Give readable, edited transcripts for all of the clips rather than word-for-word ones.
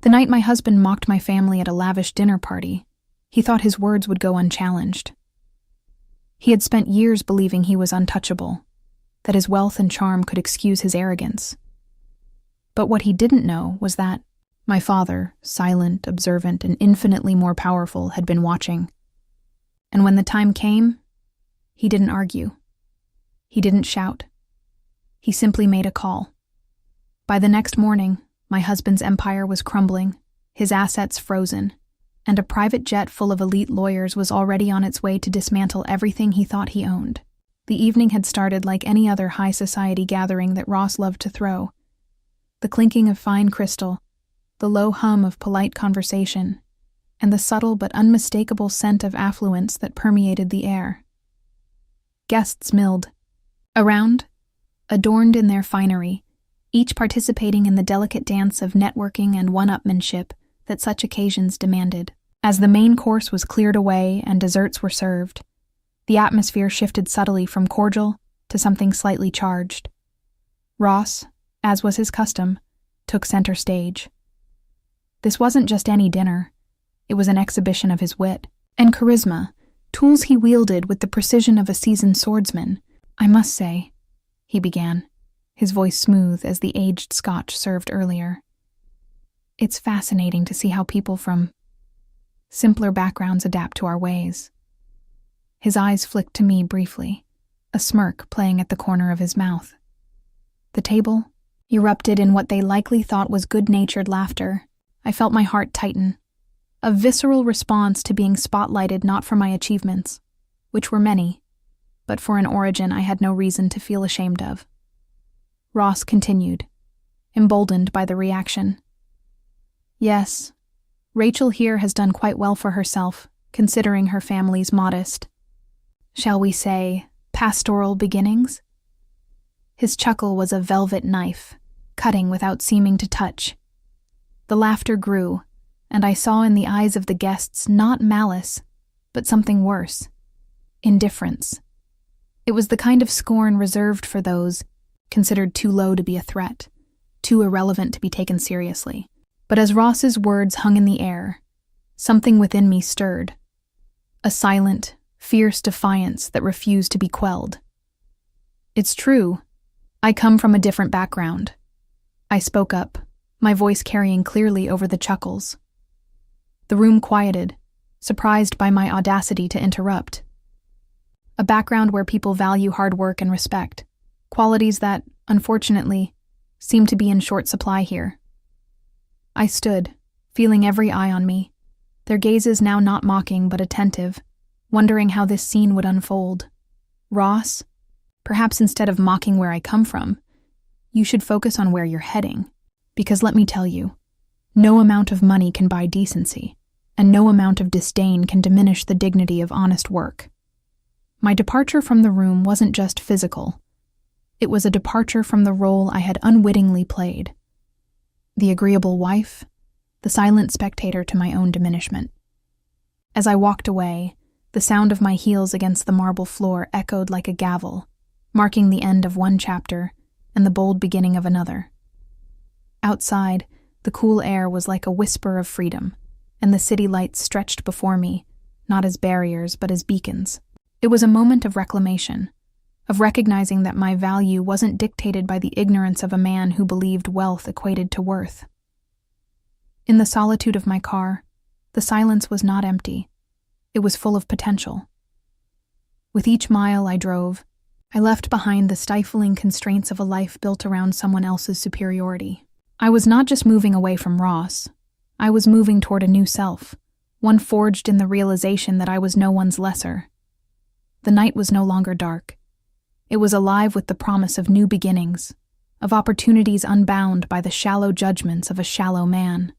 The night my husband mocked my family at a lavish dinner party, he thought his words would go unchallenged. He had spent years believing he was untouchable, that his wealth and charm could excuse his arrogance. But what he didn't know was that my father, silent, observant, and infinitely more powerful, had been watching. And when the time came, he didn't argue. He didn't shout. He simply made a call. By the next morning, my husband's empire was crumbling, his assets frozen, and a private jet full of elite lawyers was already on its way to dismantle everything he thought he owned. The evening had started like any other high society gathering that Ross loved to throw. The clinking of fine crystal, the low hum of polite conversation, and the subtle but unmistakable scent of affluence that permeated the air. Guests milled. Around, adorned in their finery, each participating in the delicate dance of networking and one-upmanship that such occasions demanded. As the main course was cleared away and desserts were served, the atmosphere shifted subtly from cordial to something slightly charged. Ross, as was his custom, took center stage. This wasn't just any dinner. It was an exhibition of his wit and charisma, tools he wielded with the precision of a seasoned swordsman. "I must say," he began, his voice smooth as the aged Scotch served earlier, "it's fascinating to see how people from simpler backgrounds adapt to our ways." His eyes flicked to me briefly, a smirk playing at the corner of his mouth. The table erupted in what they likely thought was good-natured laughter. I felt my heart tighten, a visceral response to being spotlighted not for my achievements, which were many, but for an origin I had no reason to feel ashamed of. Ross continued, emboldened by the reaction. "Yes, Rachel here has done quite well for herself, considering her family's modest, shall we say, pastoral beginnings?" His chuckle was a velvet knife, cutting without seeming to touch. The laughter grew, and I saw in the eyes of the guests not malice, but something worse, indifference. It was the kind of scorn reserved for those considered too low to be a threat, too irrelevant to be taken seriously. But as Ross's words hung in the air, something within me stirred, a silent, fierce defiance that refused to be quelled. "It's true. I come from a different background." I spoke up, my voice carrying clearly over the chuckles. The room quieted, surprised by my audacity to interrupt. A background where people value hard work and respect, qualities that, unfortunately, seem to be in short supply here. I stood, feeling every eye on me, their gazes now not mocking but attentive, wondering how this scene would unfold. "Ross, perhaps instead of mocking where I come from, you should focus on where you're heading. Because let me tell you, no amount of money can buy decency, and no amount of disdain can diminish the dignity of honest work." My departure from the room wasn't just physical. It was a departure from the role I had unwittingly played. The agreeable wife, the silent spectator to my own diminishment. As I walked away, the sound of my heels against the marble floor echoed like a gavel, marking the end of one chapter and the bold beginning of another. Outside, the cool air was like a whisper of freedom, and the city lights stretched before me, not as barriers but as beacons. It was a moment of reclamation, of recognizing that my value wasn't dictated by the ignorance of a man who believed wealth equated to worth. In the solitude of my car, the silence was not empty. It was full of potential. With each mile I drove, I left behind the stifling constraints of a life built around someone else's superiority. I was not just moving away from Ross. I was moving toward a new self, one forged in the realization that I was no one's lesser. The night was no longer dark. It was alive with the promise of new beginnings, of opportunities unbound by the shallow judgments of a shallow man.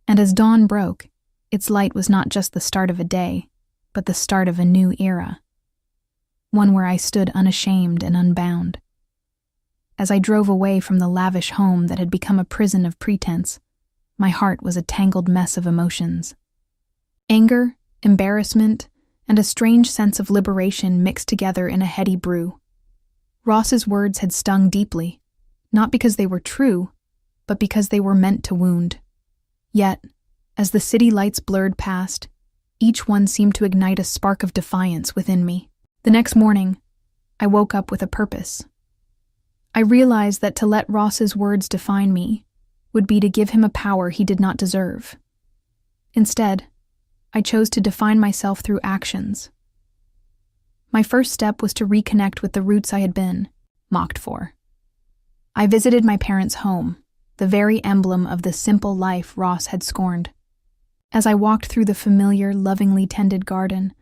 And as dawn broke, its light was not just the start of a day, but the start of a new era. One where I stood unashamed and unbound. As I drove away from the lavish home that had become a prison of pretense, my heart was a tangled mess of emotions. Anger, embarrassment, and a strange sense of liberation mixed together in a heady brew. Ross's words had stung deeply, not because they were true, but because they were meant to wound. Yet, as the city lights blurred past, each one seemed to ignite a spark of defiance within me. The next morning, I woke up with a purpose. I realized that to let Ross's words define me would be to give him a power he did not deserve. Instead, I chose to define myself through actions. My first step was to reconnect with the roots I had been mocked for. I visited my parents' home, the very emblem of the simple life Ross had scorned. As I walked through the familiar, lovingly tended garden,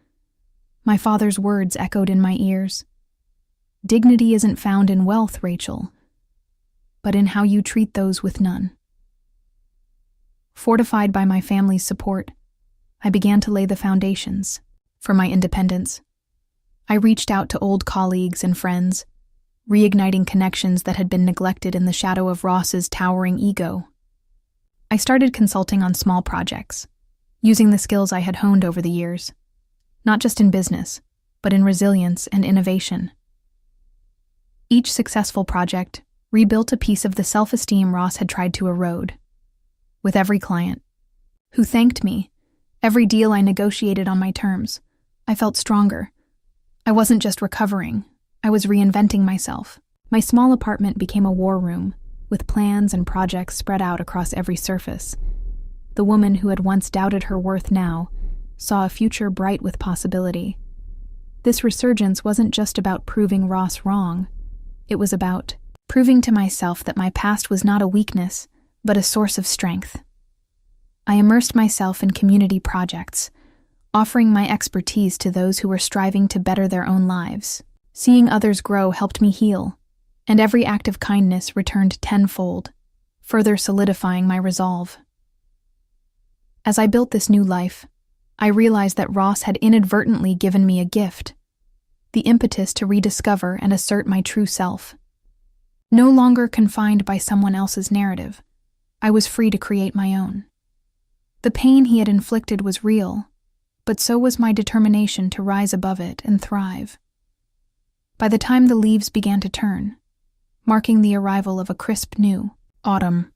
my father's words echoed in my ears. Dignity isn't found in wealth, Rachel, but in how you treat those with none. Fortified by my family's support, I began to lay the foundations for my independence. I reached out to old colleagues and friends, reigniting connections that had been neglected in the shadow of Ross's towering ego. I started consulting on small projects, using the skills I had honed over the years, not just in business, but in resilience and innovation. Each successful project rebuilt a piece of the self-esteem Ross had tried to erode. With every client who thanked me, every deal I negotiated on my terms, I felt stronger. I wasn't just recovering, I was reinventing myself. My small apartment became a war room, with plans and projects spread out across every surface. The woman who had once doubted her worth now saw a future bright with possibility. This resurgence wasn't just about proving Ross wrong. It was about proving to myself that my past was not a weakness, but a source of strength. I immersed myself in community projects, offering my expertise to those who were striving to better their own lives. Seeing others grow helped me heal, and every act of kindness returned tenfold, further solidifying my resolve. As I built this new life, I realized that Ross had inadvertently given me a gift, the impetus to rediscover and assert my true self. No longer confined by someone else's narrative, I was free to create my own. The pain he had inflicted was real, but so was my determination to rise above it and thrive. By the time the leaves began to turn, marking the arrival of a crisp new autumn,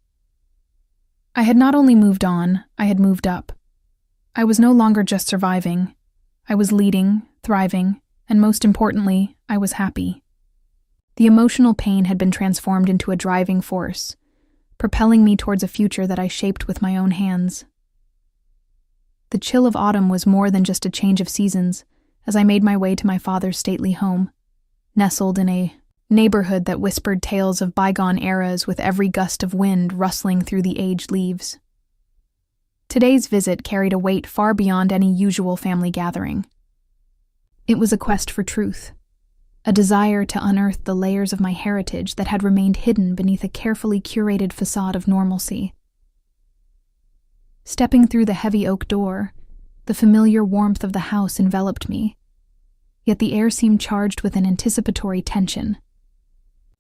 I had not only moved on, I had moved up. I was no longer just surviving. I was leading, thriving, and most importantly, I was happy. The emotional pain had been transformed into a driving force, propelling me towards a future that I shaped with my own hands. The chill of autumn was more than just a change of seasons as I made my way to my father's stately home, nestled in a neighborhood that whispered tales of bygone eras with every gust of wind rustling through the aged leaves. Today's visit carried a weight far beyond any usual family gathering. It was a quest for truth, a desire to unearth the layers of my heritage that had remained hidden beneath a carefully curated facade of normalcy. Stepping through the heavy oak door, the familiar warmth of the house enveloped me, yet the air seemed charged with an anticipatory tension.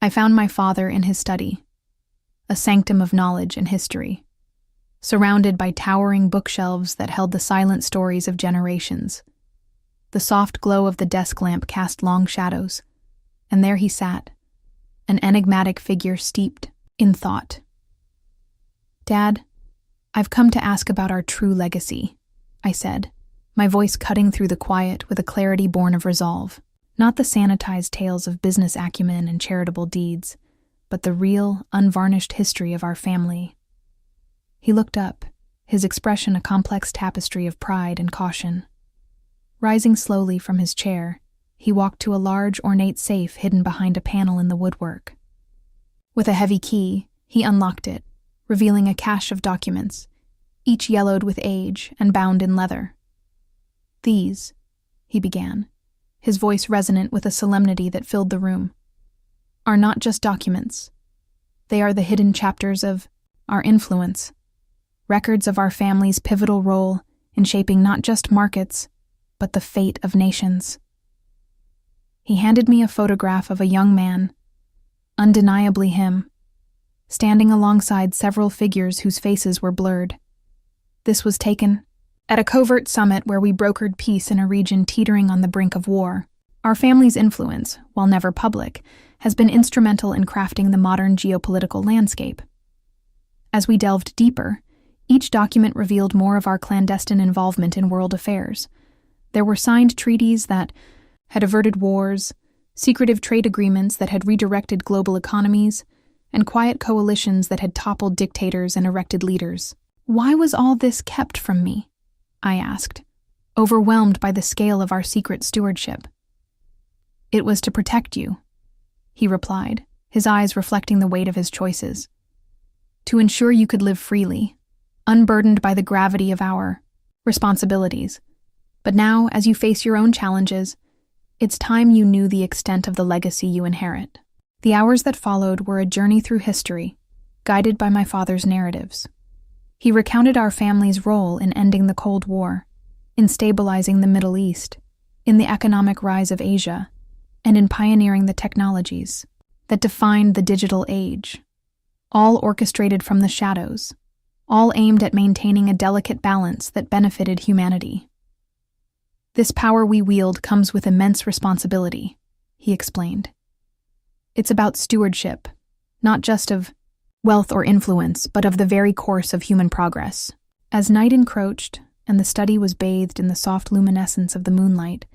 I found my father in his study, a sanctum of knowledge and history, surrounded by towering bookshelves that held the silent stories of generations. The soft glow of the desk lamp cast long shadows, and there he sat, an enigmatic figure steeped in thought. "Dad, I've come to ask about our true legacy," I said, my voice cutting through the quiet with a clarity born of resolve. Not the sanitized tales of business acumen and charitable deeds, but the real, unvarnished history of our family. He looked up, his expression a complex tapestry of pride and caution. Rising slowly from his chair, he walked to a large, ornate safe hidden behind a panel in the woodwork. With a heavy key, he unlocked it, revealing a cache of documents, each yellowed with age and bound in leather. "These," he began, his voice resonant with a solemnity that filled the room, "are not just documents. They are the hidden chapters of our influence, records of our family's pivotal role in shaping not just markets, but the fate of nations." He handed me a photograph of a young man, undeniably him, standing alongside several figures whose faces were blurred. This was taken at a covert summit where we brokered peace in a region teetering on the brink of war. Our family's influence, while never public, has been instrumental in crafting the modern geopolitical landscape. As we delved deeper, Each document revealed more of our clandestine involvement in world affairs. There were signed treaties that had averted wars, secretive trade agreements that had redirected global economies, and quiet coalitions that had toppled dictators and erected leaders. Why was all this kept from me? I asked, overwhelmed by the scale of our secret stewardship. It was to protect you, he replied, his eyes reflecting the weight of his choices. To ensure you could live freely, unburdened by the gravity of our responsibilities. But now, as you face your own challenges, it's time you knew the extent of the legacy you inherit. The hours that followed were a journey through history, guided by my father's narratives. He recounted our family's role in ending the Cold War, in stabilizing the Middle East, in the economic rise of Asia, and in pioneering the technologies that defined the digital age, all orchestrated from the shadows, all aimed at maintaining a delicate balance that benefited humanity. This power we wield comes with immense responsibility, he explained. It's about stewardship, not just of wealth or influence, but of the very course of human progress. As night encroached and the study was bathed in the soft luminescence of the moonlight,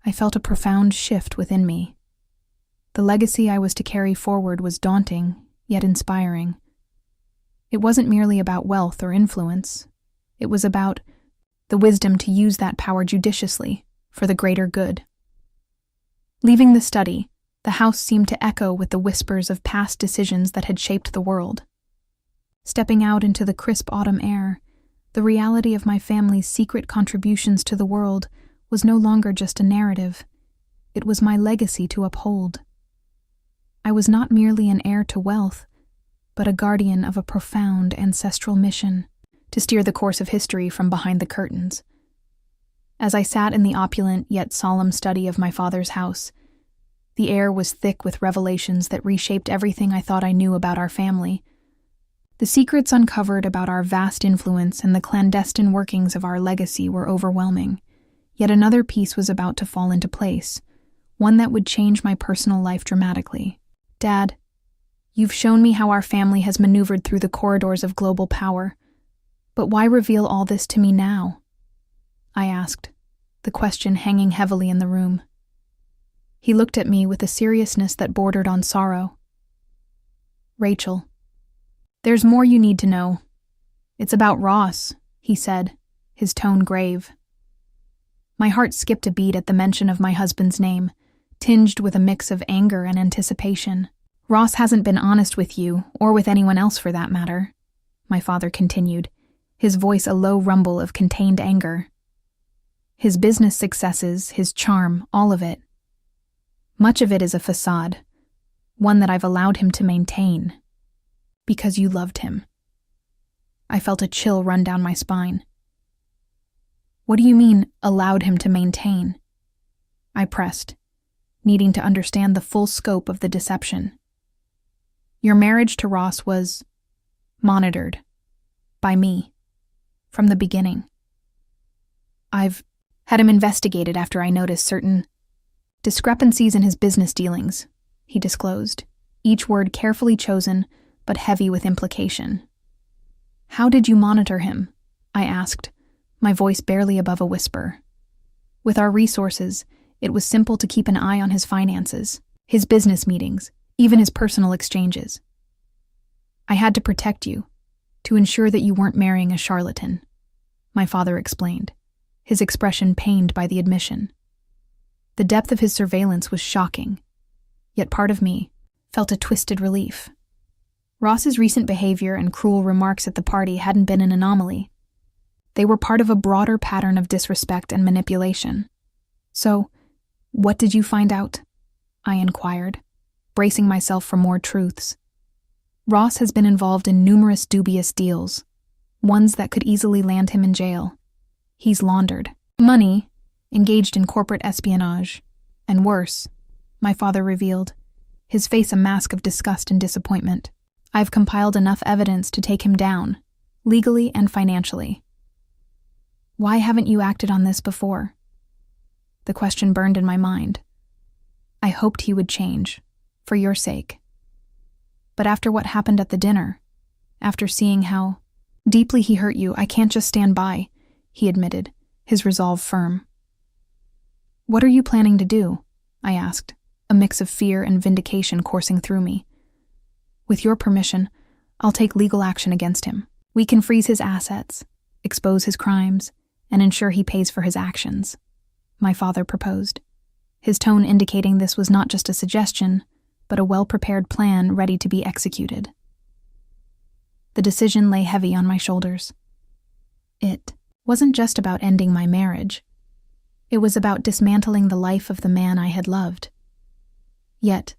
I felt a profound shift within me. The legacy I was to carry forward was daunting, yet inspiring. It wasn't merely about wealth or influence. It was about the wisdom to use that power judiciously for the greater good. Leaving the study, the house seemed to echo with the whispers of past decisions that had shaped the world. Stepping out into the crisp autumn air, the reality of my family's secret contributions to the world was no longer just a narrative. It was my legacy to uphold. I was not merely an heir to wealth, but a guardian of a profound ancestral mission to steer the course of history from behind the curtains. As I sat in the opulent yet solemn study of my father's house, the air was thick with revelations that reshaped everything I thought I knew about our family. The secrets uncovered about our vast influence and the clandestine workings of our legacy were overwhelming. Yet another piece was about to fall into place, one that would change my personal life dramatically. Dad, you've shown me how our family has maneuvered through the corridors of global power. But why reveal all this to me now? I asked, the question hanging heavily in the room. He looked at me with a seriousness that bordered on sorrow. Rachel, there's more you need to know. It's about Ross, he said, his tone grave. My heart skipped a beat at the mention of my husband's name, tinged with a mix of anger and anticipation. Ross hasn't been honest with you, or with anyone else for that matter, my father continued, his voice a low rumble of contained anger. His business successes, his charm, all of it. Much of it is a facade, one that I've allowed him to maintain. Because you loved him. I felt a chill run down my spine. What do you mean, allowed him to maintain? I pressed, needing to understand the full scope of the deception. Your marriage to Ross was monitored by me from the beginning. I've had him investigated after I noticed certain discrepancies in his business dealings, he disclosed, each word carefully chosen but heavy with implication. How did you monitor him? I asked, my voice barely above a whisper. With our resources, it was simple to keep an eye on his finances, his business meetings, even his personal exchanges. I had to protect you, to ensure that you weren't marrying a charlatan, my father explained, his expression pained by the admission. The depth of his surveillance was shocking, yet part of me felt a twisted relief. Ross's recent behavior and cruel remarks at the party hadn't been an anomaly. They were part of a broader pattern of disrespect and manipulation. So, what did you find out? I inquired, bracing myself for more truths. Ross has been involved in numerous dubious deals, ones that could easily land him in jail. He's laundered money, engaged in corporate espionage, and worse, my father revealed, his face a mask of disgust and disappointment. I've compiled enough evidence to take him down, legally and financially. Why haven't you acted on this before? The question burned in my mind. I hoped he would change, for your sake. But after what happened at the dinner, after seeing how Deeply he hurt you. I can't just stand by, he admitted, his resolve firm. What are you planning to do? I asked, a mix of fear and vindication coursing through me. With your permission, I'll take legal action against him. We can freeze his assets, expose his crimes, and ensure he pays for his actions, my father proposed, his tone indicating this was not just a suggestion, but a well-prepared plan ready to be executed. The decision lay heavy on my shoulders. It wasn't just about ending my marriage. It was about dismantling the life of the man I had loved. Yet,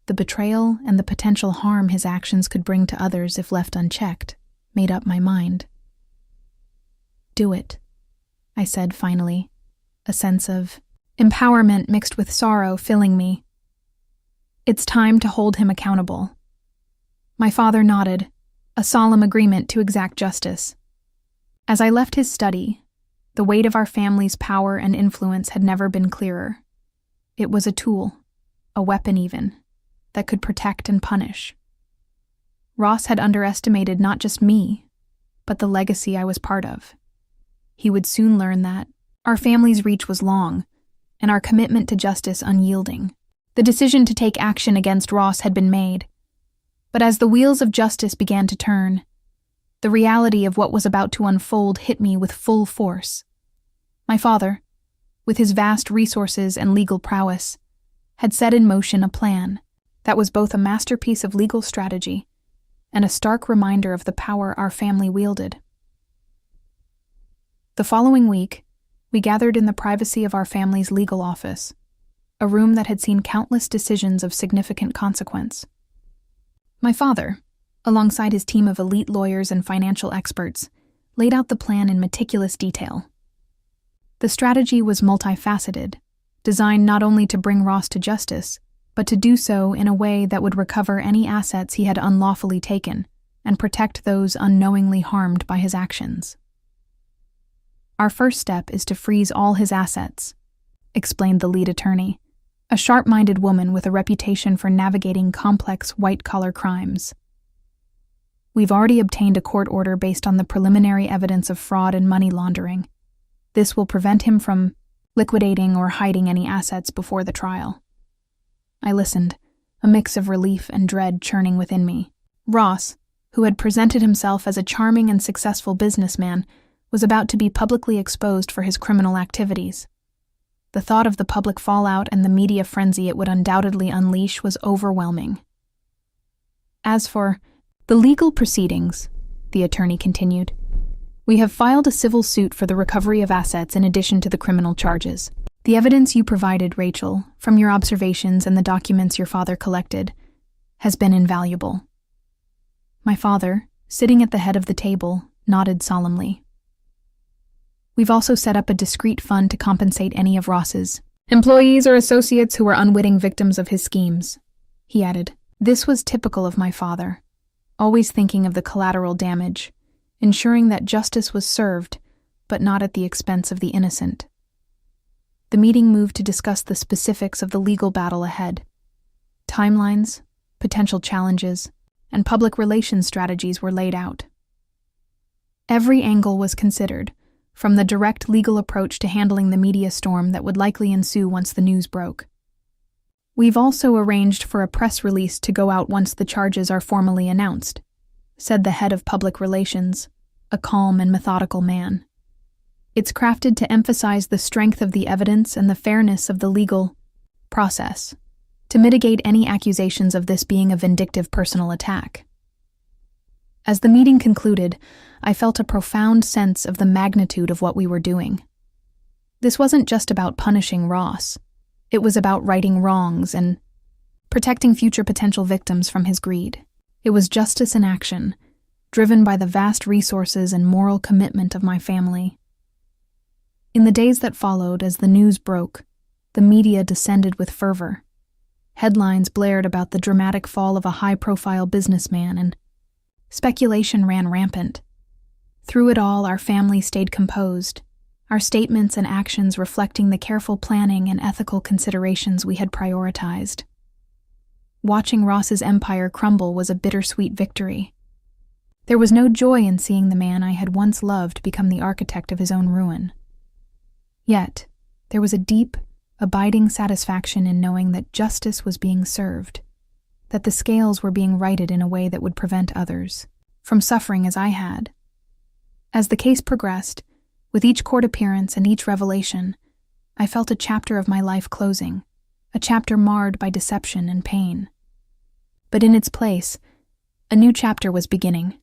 the betrayal and the potential harm his actions could bring to others if left unchecked made up my mind. Do it, I said finally, a sense of empowerment mixed with sorrow filling me. It's time to hold him accountable. My father nodded, a solemn agreement to exact justice. As I left his study, the weight of our family's power and influence had never been clearer. It was a tool, a weapon even, that could protect and punish. Ross had underestimated not just me, but the legacy I was part of. He would soon learn that our family's reach was long, and our commitment to justice unyielding. The decision to take action against Ross had been made, but as the wheels of justice began to turn, the reality of what was about to unfold hit me with full force. My father, with his vast resources and legal prowess, had set in motion a plan that was both a masterpiece of legal strategy and a stark reminder of the power our family wielded. The following week, we gathered in the privacy of our family's legal office, a room that had seen countless decisions of significant consequence. My father, alongside his team of elite lawyers and financial experts, laid out the plan in meticulous detail. The strategy was multifaceted, designed not only to bring Ross to justice, but to do so in a way that would recover any assets he had unlawfully taken and protect those unknowingly harmed by his actions. Our first step is to freeze all his assets, explained the lead attorney, a sharp-minded woman with a reputation for navigating complex white-collar crimes. We've already obtained a court order based on the preliminary evidence of fraud and money laundering. This will prevent him from liquidating or hiding any assets before the trial. I listened, a mix of relief and dread churning within me. Ross, who had presented himself as a charming and successful businessman, was about to be publicly exposed for his criminal activities. The thought of the public fallout and the media frenzy it would undoubtedly unleash was overwhelming. As for the legal proceedings, the attorney continued, we have filed a civil suit for the recovery of assets in addition to the criminal charges. The evidence you provided, Rachel, from your observations and the documents your father collected, has been invaluable. My father, sitting at the head of the table, nodded solemnly. We've also set up a discreet fund to compensate any of Ross's employees or associates who were unwitting victims of his schemes, he added. This was typical of my father, always thinking of the collateral damage, ensuring that justice was served, but not at the expense of the innocent. The meeting moved to discuss the specifics of the legal battle ahead. Timelines, potential challenges, and public relations strategies were laid out. Every angle was considered, from the direct legal approach to handling the media storm that would likely ensue once the news broke. We've also arranged for a press release to go out once the charges are formally announced, said the head of public relations, a calm and methodical man. It's crafted to emphasize the strength of the evidence and the fairness of the legal process, to mitigate any accusations of this being a vindictive personal attack. As the meeting concluded, I felt a profound sense of the magnitude of what we were doing. This wasn't just about punishing Ross. It was about righting wrongs and protecting future potential victims from his greed. It was justice in action, driven by the vast resources and moral commitment of my family. In the days that followed, as the news broke, the media descended with fervor. Headlines blared about the dramatic fall of a high-profile businessman, and speculation ran rampant. Through it all, our family stayed composed, our statements and actions reflecting the careful planning and ethical considerations we had prioritized. Watching Ross's empire crumble was a bittersweet victory. There was no joy in seeing the man I had once loved become the architect of his own ruin. Yet, there was a deep, abiding satisfaction in knowing that justice was being served, that the scales were being righted in a way that would prevent others from suffering as I had. As the case progressed, with each court appearance and each revelation, I felt a chapter of my life closing, a chapter marred by deception and pain. But in its place, a new chapter was beginning,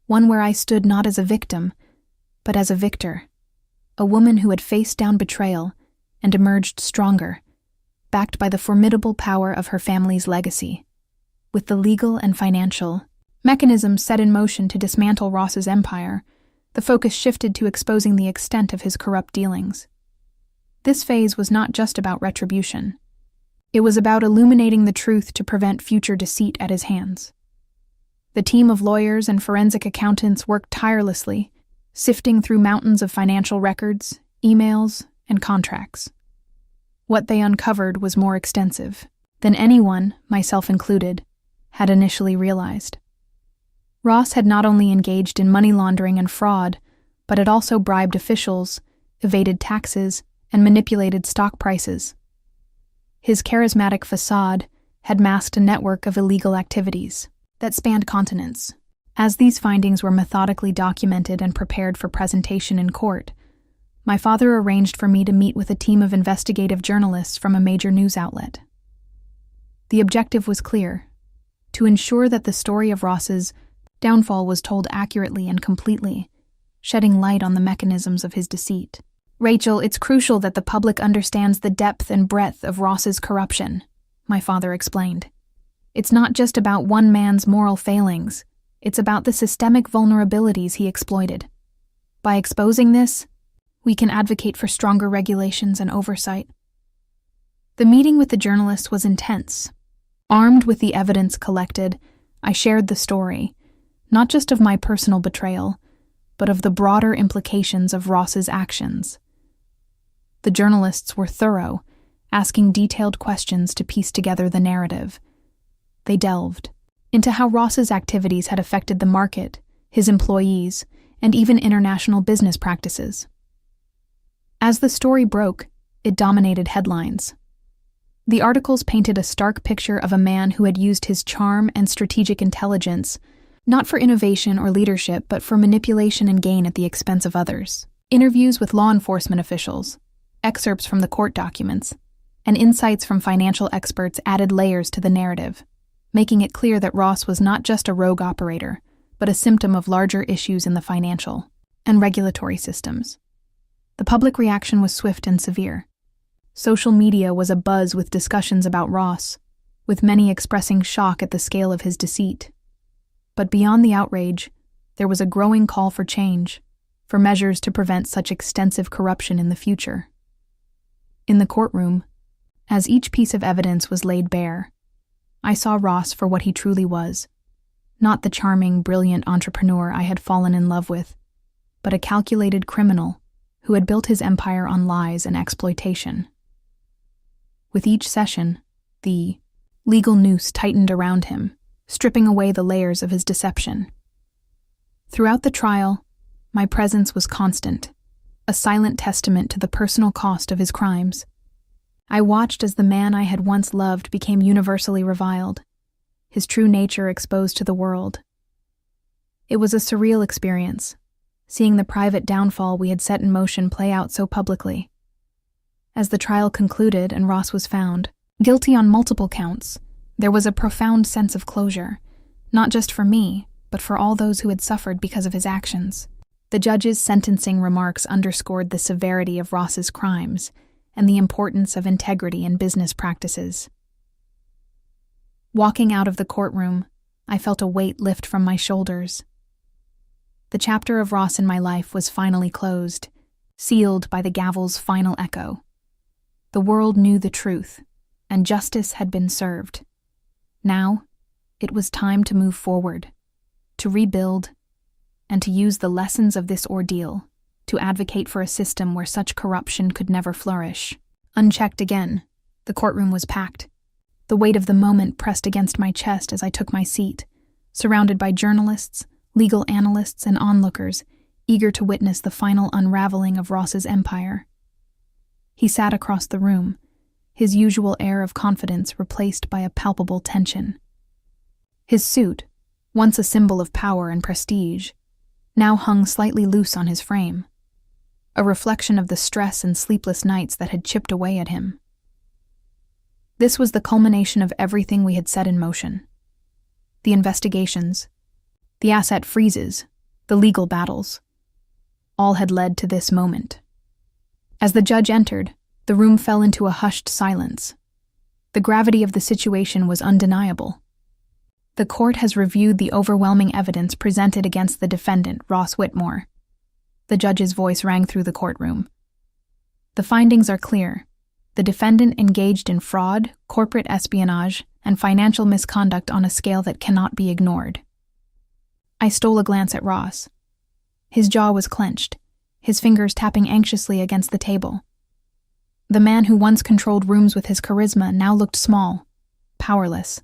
one where I stood not as a victim, but as a victor, a woman who had faced down betrayal and emerged stronger, backed by the formidable power of her family's legacy. With the legal and financial mechanisms set in motion to dismantle Ross's empire, the focus shifted to exposing the extent of his corrupt dealings. This phase was not just about retribution. It was about illuminating the truth to prevent future deceit at his hands. The team of lawyers and forensic accountants worked tirelessly, sifting through mountains of financial records, emails, and contracts. What they uncovered was more extensive than anyone, myself included, had initially realized. Ross had not only engaged in money laundering and fraud, but had also bribed officials, evaded taxes, and manipulated stock prices. His charismatic facade had masked a network of illegal activities that spanned continents. As these findings were methodically documented and prepared for presentation in court, my father arranged for me to meet with a team of investigative journalists from a major news outlet. The objective was clear: to ensure that the story of Ross's downfall was told accurately and completely, shedding light on the mechanisms of his deceit. "Rachel, it's crucial that the public understands the depth and breadth of Ross's corruption," my father explained. "It's not just about one man's moral failings, it's about the systemic vulnerabilities he exploited. By exposing this, we can advocate for stronger regulations and oversight." The meeting with the journalists was intense. Armed with the evidence collected, I shared the story, not just of my personal betrayal, but of the broader implications of Ross's actions. The journalists were thorough, asking detailed questions to piece together the narrative. They delved into how Ross's activities had affected the market, his employees, and even international business practices. As the story broke, it dominated headlines. The articles painted a stark picture of a man who had used his charm and strategic intelligence not for innovation or leadership, but for manipulation and gain at the expense of others. Interviews with law enforcement officials, excerpts from the court documents, and insights from financial experts added layers to the narrative, making it clear that Ross was not just a rogue operator, but a symptom of larger issues in the financial and regulatory systems. The public reaction was swift and severe. Social media was abuzz with discussions about Ross, with many expressing shock at the scale of his deceit. But beyond the outrage, there was a growing call for change, for measures to prevent such extensive corruption in the future. In the courtroom, as each piece of evidence was laid bare, I saw Ross for what he truly was, not the charming, brilliant entrepreneur I had fallen in love with, but a calculated criminal who had built his empire on lies and exploitation. With each session, the legal noose tightened around him, stripping away the layers of his deception. Throughout the trial, my presence was constant, a silent testament to the personal cost of his crimes. I watched as the man I had once loved became universally reviled, his true nature exposed to the world. It was a surreal experience, seeing the private downfall we had set in motion play out so publicly. As the trial concluded and Ross was found guilty on multiple counts, there was a profound sense of closure, not just for me, but for all those who had suffered because of his actions. The judge's sentencing remarks underscored the severity of Ross's crimes and the importance of integrity in business practices. Walking out of the courtroom, I felt a weight lift from my shoulders. The chapter of Ross in my life was finally closed, sealed by the gavel's final echo. The world knew the truth, and justice had been served. Now, it was time to move forward, to rebuild, and to use the lessons of this ordeal to advocate for a system where such corruption could never flourish. Unchecked again, the courtroom was packed. The weight of the moment pressed against my chest as I took my seat, surrounded by journalists, legal analysts and onlookers eager to witness the final unraveling of Ross's empire. He sat across the room, his usual air of confidence replaced by a palpable tension. His suit, once a symbol of power and prestige, now hung slightly loose on his frame, a reflection of the stress and sleepless nights that had chipped away at him. This was the culmination of everything we had set in motion. The investigations, the asset freezes, the legal battles, all had led to this moment. As the judge entered, the room fell into a hushed silence. The gravity of the situation was undeniable. The court has reviewed the overwhelming evidence presented against the defendant, Ross Whitmore. The judge's voice rang through the courtroom. The findings are clear. The defendant engaged in fraud, corporate espionage, and financial misconduct on a scale that cannot be ignored. I stole a glance at Ross. His jaw was clenched, his fingers tapping anxiously against the table. The man who once controlled rooms with his charisma now looked small, powerless.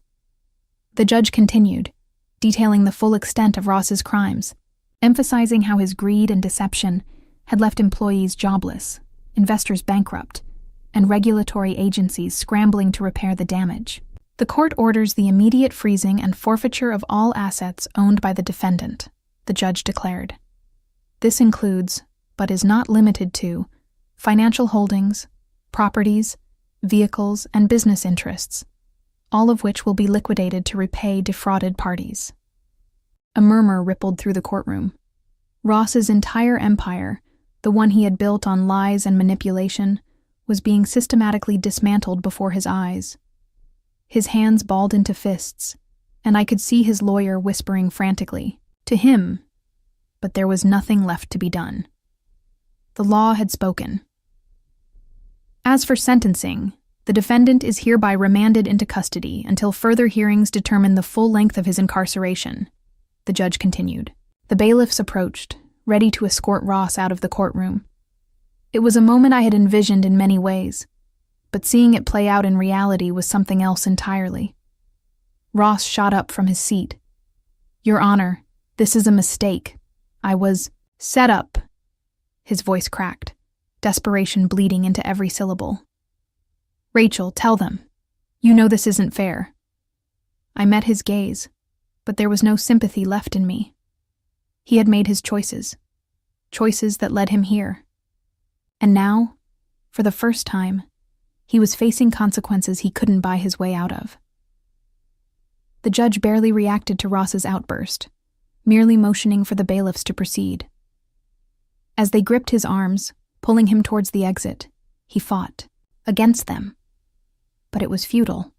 The judge continued, detailing the full extent of Ross's crimes, emphasizing how his greed and deception had left employees jobless, investors bankrupt, and regulatory agencies scrambling to repair the damage. The court orders the immediate freezing and forfeiture of all assets owned by the defendant, the judge declared. This includes, but is not limited to, financial holdings, properties, vehicles, and business interests, all of which will be liquidated to repay defrauded parties. A murmur rippled through the courtroom. Ross's entire empire, the one he had built on lies and manipulation, was being systematically dismantled before his eyes. His hands balled into fists, and I could see his lawyer whispering frantically, "To him," but there was nothing left to be done. The law had spoken. As for sentencing, the defendant is hereby remanded into custody until further hearings determine the full length of his incarceration, the judge continued. The bailiffs approached, ready to escort Ross out of the courtroom. It was a moment I had envisioned in many ways, but seeing it play out in reality was something else entirely. Ross shot up from his seat. "Your Honor, this is a mistake. I was set up." His voice cracked, desperation bleeding into every syllable. "Rachel, tell them. You know this isn't fair." I met his gaze, but there was no sympathy left in me. He had made his choices that led him here. And now, for the first time, he was facing consequences he couldn't buy his way out of. The judge barely reacted to Ross's outburst, merely motioning for the bailiffs to proceed. As they gripped his arms, pulling him towards the exit, he fought, against them. But it was futile.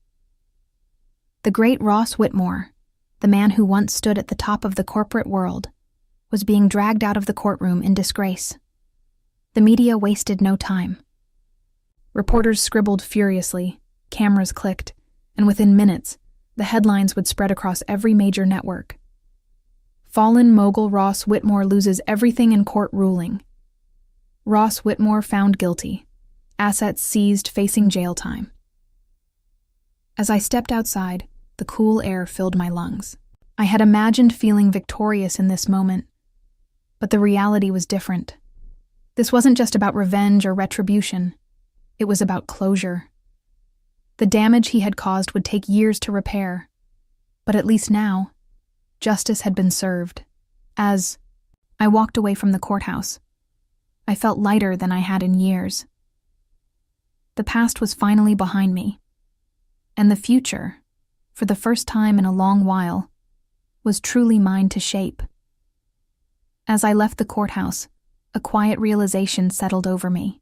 The great Ross Whitmore, the man who once stood at the top of the corporate world, was being dragged out of the courtroom in disgrace. The media wasted no time. Reporters scribbled furiously, cameras clicked, and within minutes, the headlines would spread across every major network. Fallen mogul Ross Whitmore loses everything in court ruling. Ross Whitmore found guilty. Assets seized, facing jail time. As I stepped outside, the cool air filled my lungs. I had imagined feeling victorious in this moment, but the reality was different. This wasn't just about revenge or retribution. It was about closure. The damage he had caused would take years to repair, but at least now, justice had been served. As I walked away from the courthouse, I felt lighter than I had in years. The past was finally behind me, and the future, for the first time in a long while, was truly mine to shape. As I left the courthouse, a quiet realization settled over me.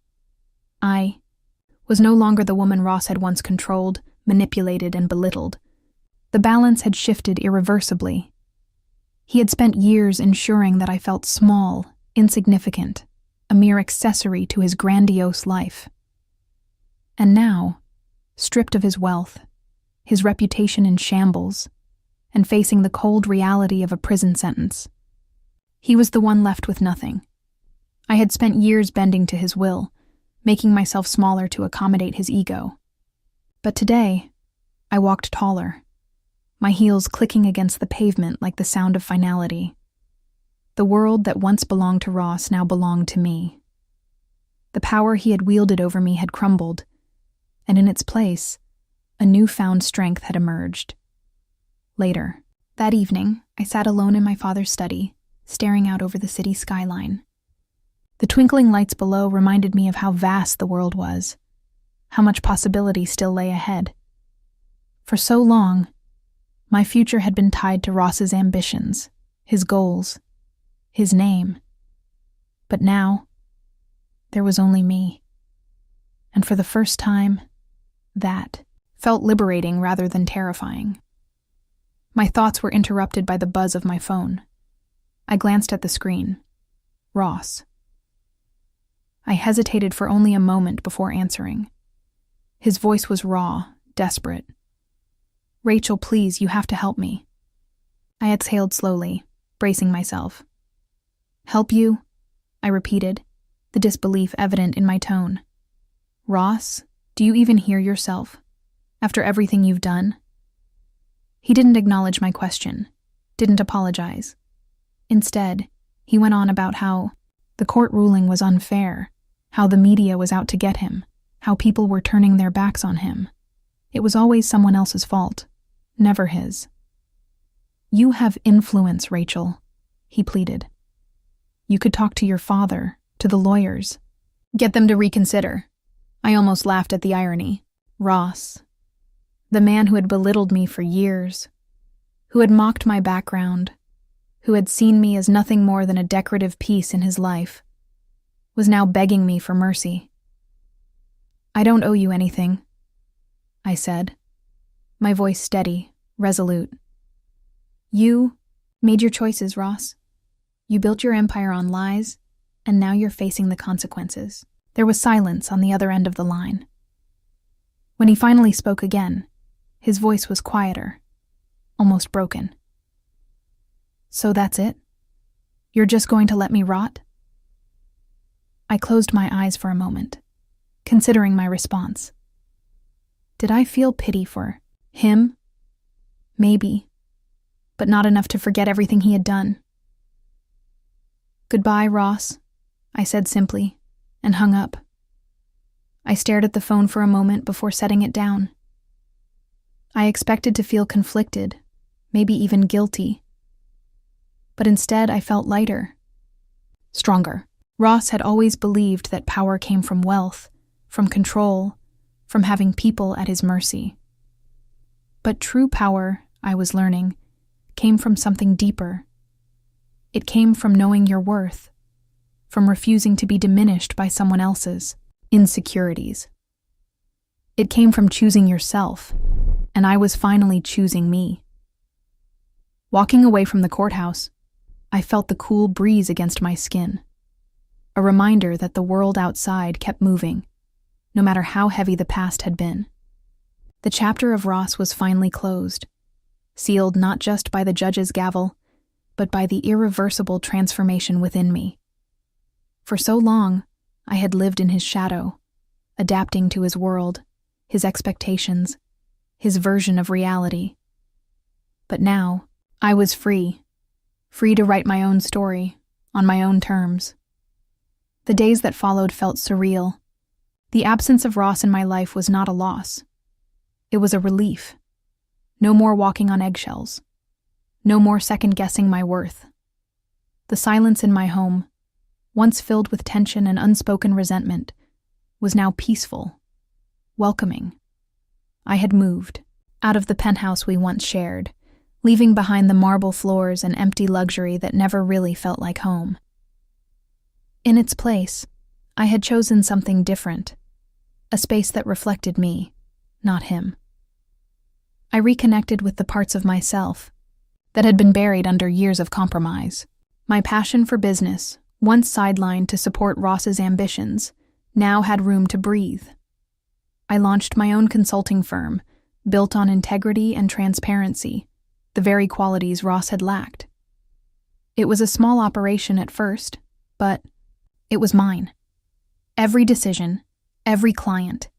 I was no longer the woman Ross had once controlled, manipulated, and belittled. The balance had shifted irreversibly. He had spent years ensuring that I felt small, insignificant, a mere accessory to his grandiose life. And now, stripped of his wealth, his reputation in shambles, and facing the cold reality of a prison sentence, he was the one left with nothing. I had spent years bending to his will, making myself smaller to accommodate his ego. But today, I walked taller, my heels clicking against the pavement like the sound of finality. The world that once belonged to Ross now belonged to me. The power he had wielded over me had crumbled, and in its place, a newfound strength had emerged. Later, that evening, I sat alone in my father's study, staring out over the city skyline. The twinkling lights below reminded me of how vast the world was, how much possibility still lay ahead. For so long, my future had been tied to Ross's ambitions, his goals, his name. But now, there was only me. And for the first time, that felt liberating rather than terrifying. My thoughts were interrupted by the buzz of my phone. I glanced at the screen. Ross. I hesitated for only a moment before answering. His voice was raw, desperate. "Rachel, please, you have to help me." I exhaled slowly, bracing myself. "Help you?" I repeated, the disbelief evident in my tone. "Ross, do you even hear yourself? After everything you've done?" He didn't acknowledge my question, didn't apologize. Instead, he went on about how the court ruling was unfair, how the media was out to get him, how people were turning their backs on him. It was always someone else's fault, never his. "You have influence, Rachel," he pleaded. "You could talk to your father, to the lawyers. Get them to reconsider." I almost laughed at the irony. Ross, the man who had belittled me for years, who had mocked my background, who had seen me as nothing more than a decorative piece in his life, was now begging me for mercy. "I don't owe you anything," I said, my voice steady, resolute. "You made your choices, Ross. You built your empire on lies, and now you're facing the consequences." There was silence on the other end of the line. When he finally spoke again, his voice was quieter, almost broken. "So that's it? You're just going to let me rot?" I closed my eyes for a moment, considering my response. Did I feel pity for him? Maybe, but not enough to forget everything he had done. "Goodbye, Ross," I said simply, and hung up. I stared at the phone for a moment before setting it down. I expected to feel conflicted, maybe even guilty. But instead I felt lighter, stronger. Ross had always believed that power came from wealth, from control, from having people at his mercy. But true power, I was learning, came from something deeper. It came from knowing your worth, from refusing to be diminished by someone else's insecurities. It came from choosing yourself, and I was finally choosing me. Walking away from the courthouse, I felt the cool breeze against my skin, a reminder that the world outside kept moving, no matter how heavy the past had been. The chapter of Ross was finally closed, sealed not just by the judge's gavel, but by the irreversible transformation within me. For so long, I had lived in his shadow, adapting to his world, his expectations, his version of reality. But now, I was free to write my own story, on my own terms. The days that followed felt surreal. The absence of Ross in my life was not a loss. It was a relief. No more walking on eggshells. No more second-guessing my worth. The silence in my home, once filled with tension and unspoken resentment, was now peaceful, welcoming. I had moved, out of the penthouse we once shared, leaving behind the marble floors and empty luxury that never really felt like home. In its place, I had chosen something different, a space that reflected me, not him. I reconnected with the parts of myself that had been buried under years of compromise. My passion for business, once sidelined to support Ross's ambitions, now had room to breathe. I launched my own consulting firm, built on integrity and transparency, the very qualities Ross had lacked. It was a small operation at first, but it was mine. Every decision, every client,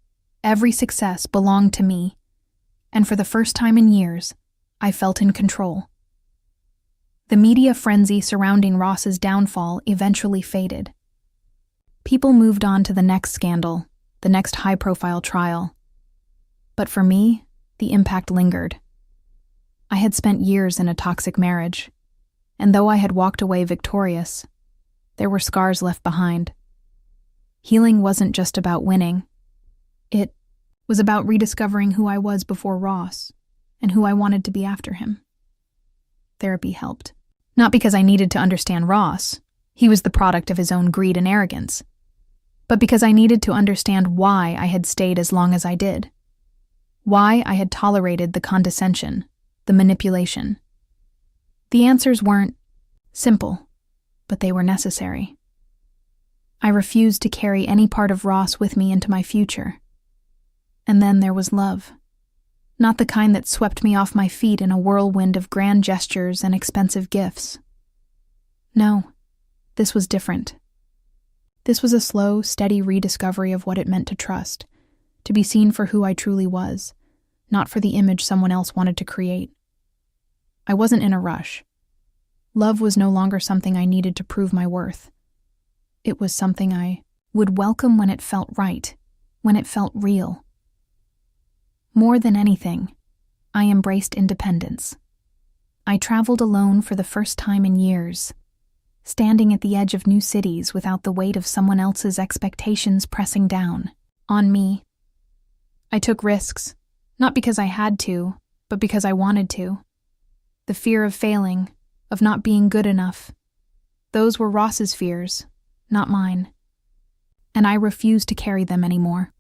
every success belonged to me, and for the first time in years, I felt in control. The media frenzy surrounding Ross's downfall eventually faded. People moved on to the next scandal, the next high-profile trial. But for me, the impact lingered. I had spent years in a toxic marriage, and though I had walked away victorious, there were scars left behind. Healing wasn't just about winning. It was about rediscovering who I was before Ross and who I wanted to be after him. Therapy helped. Not because I needed to understand Ross, he was the product of his own greed and arrogance, but because I needed to understand why I had stayed as long as I did. Why I had tolerated the condescension, the manipulation. The answers weren't simple, but they were necessary. I refused to carry any part of Ross with me into my future. And then there was love. Not the kind that swept me off my feet in a whirlwind of grand gestures and expensive gifts. No, this was different. This was a slow, steady rediscovery of what it meant to trust, to be seen for who I truly was, not for the image someone else wanted to create. I wasn't in a rush. Love was no longer something I needed to prove my worth. It was something I would welcome when it felt right, when it felt real. More than anything, I embraced independence. I traveled alone for the first time in years, standing at the edge of new cities without the weight of someone else's expectations pressing down on me. I took risks, not because I had to, but because I wanted to. The fear of failing, of not being good enough, those were Ross's fears, not mine. And I refused to carry them anymore.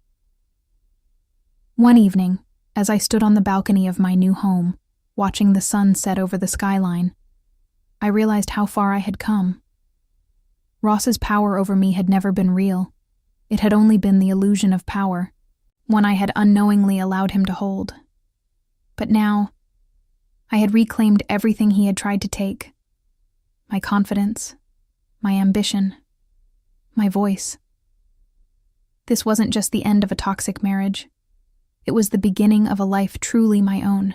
One evening, as I stood on the balcony of my new home, watching the sun set over the skyline, I realized how far I had come. Ross's power over me had never been real. It had only been the illusion of power, one I had unknowingly allowed him to hold. But now, I had reclaimed everything he had tried to take. My confidence, my ambition, my voice. This wasn't just the end of a toxic marriage. It was the beginning of a life truly my own.